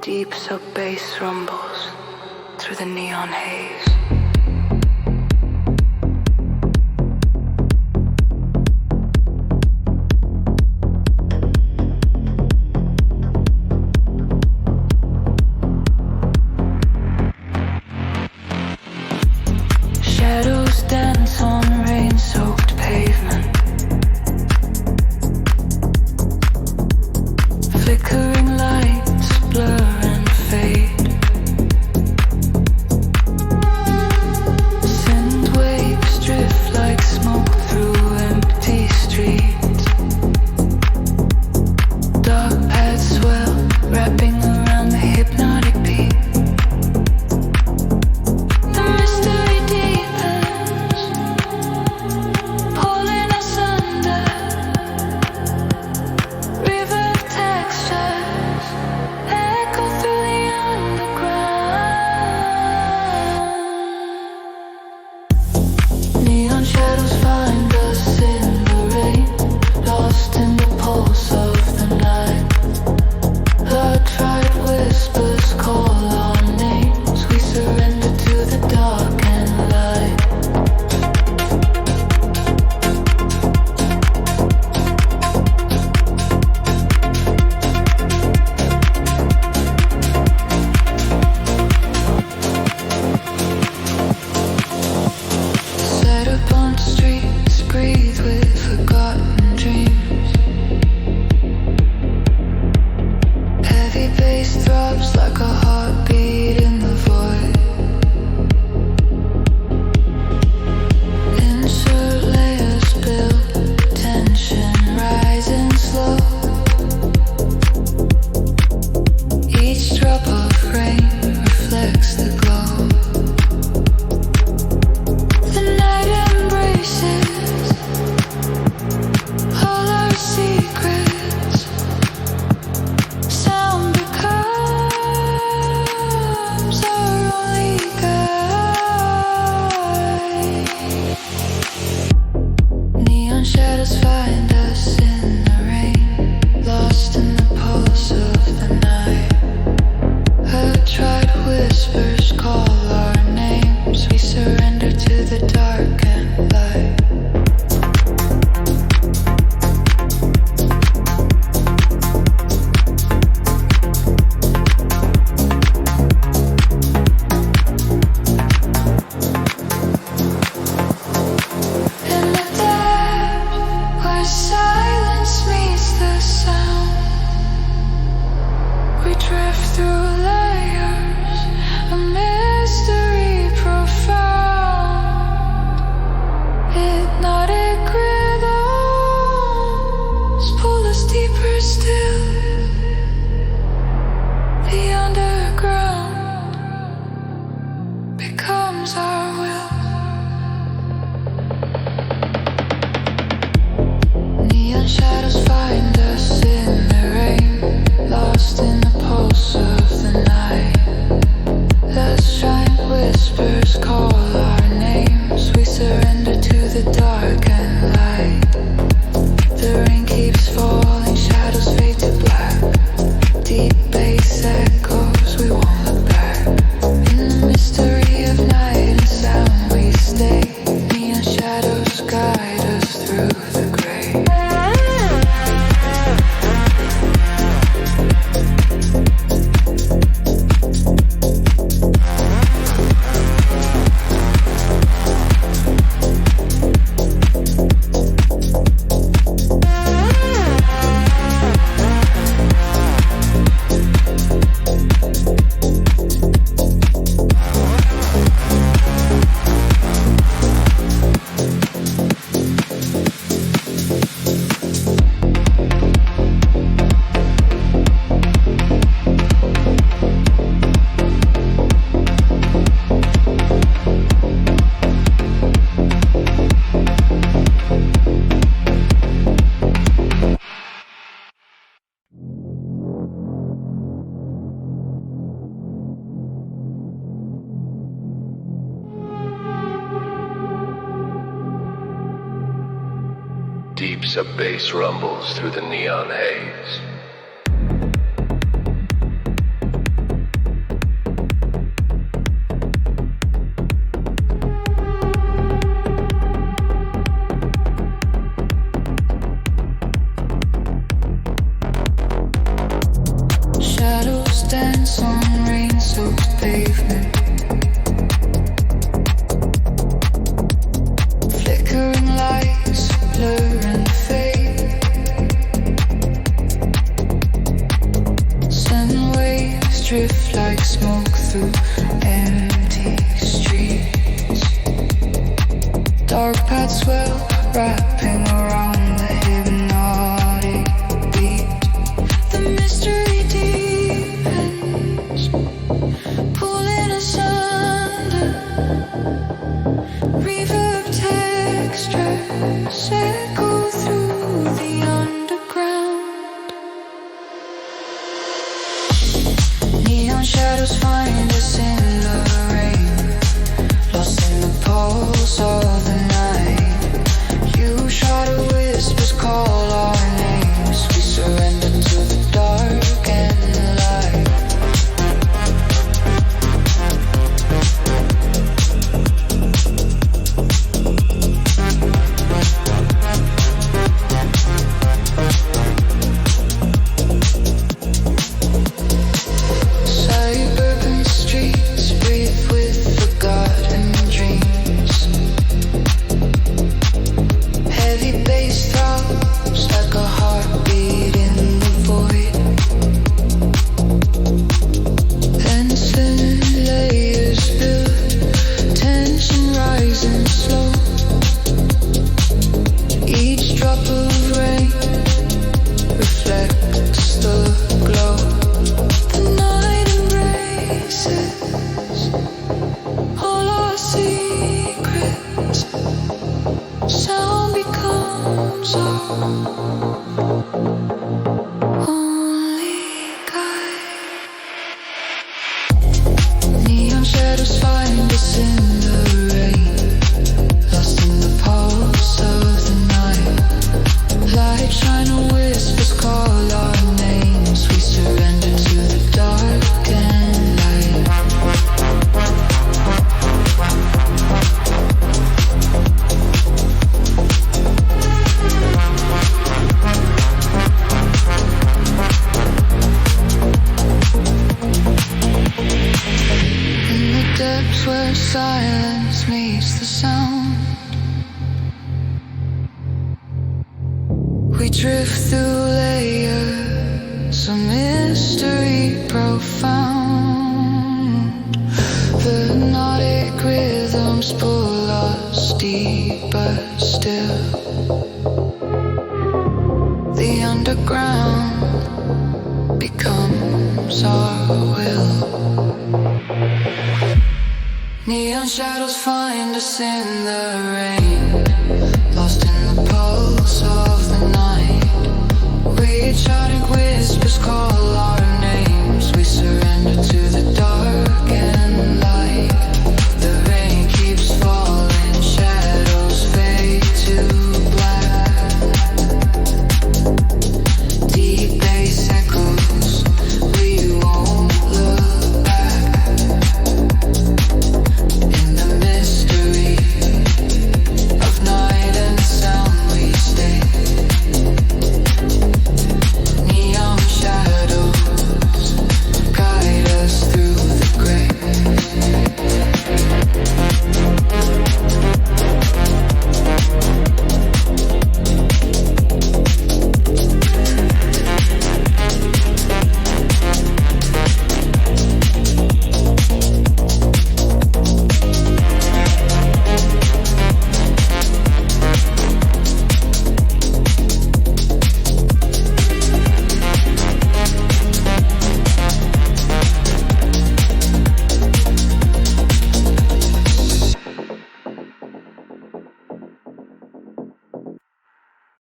Deep sub-bass rumbles through the neon haze. Shadows dance on rain-soaked pavement. Flickering lights blur and fade. Sand waves drift like smoke through empty streets. Dark paths swell, wrapping around the hypnotic beat. The mystery deepens, pulling us under. River textures echo through the underground. Neon shadows find us in the rain, lost in the pulse of the night. The tried whispers call our names. We surrender to the dark and light. Set upon streets, breathe with forgotten dreams. Heavy bass throbs like a heartbeat in the void. Insert layers build, tension rising slow. Each drop of rain reflects the glow. The night embraces all our secrets. Sound becomes our only guide. Neon shadows find us in the rain, lost in the pulse of the night. Her tried whispers call our names. We surrender to the dark and light. In the depth where silence meets the sound, we drift through layers, a mystery profound. Hypnotic rhythms pull us deeper still. The underground becomes our will. Neon shadows find us in the rain, lost in the pulse of the night. The strange whispers call our names. We surrender to the dark and light. The rain keeps falling, shadows fade to black. Deep bass echoes, we won't look back. In the mystery of night and sound we stay. Neon shadows guide us through the gray. Deep sub-bass rumbles through the neon haze. iPad swell, wrapping around the hypnotic beat. The mystery deepens, pulling us under. Reverb textures echo through the underground. Neon shadows find us in the rain, lost in the pulse of the night. You shadow whispers call our names. We surrender to the dark and the light. Cyberpunk streets breathe with forgotten dreams. Heavy bass throbs like a heartbeat in the void. And thin layers build, tension rising slow. Each drop of rain reflects the glow. The night embraces all our secrets. Sound becomes our only guide. Neon shadows find us in the rain, lost in the pulse of the night. Light shine on whispers call our names. We surrender to the dark and light. In the depths where silence meets the sound, we drift through layers of mystery profound. Hypnotic rhythms pull us deeper still. The underground becomes our will. Neon shadows find us in the rain, lost in the pulse of the night. Hypnotic whispers call our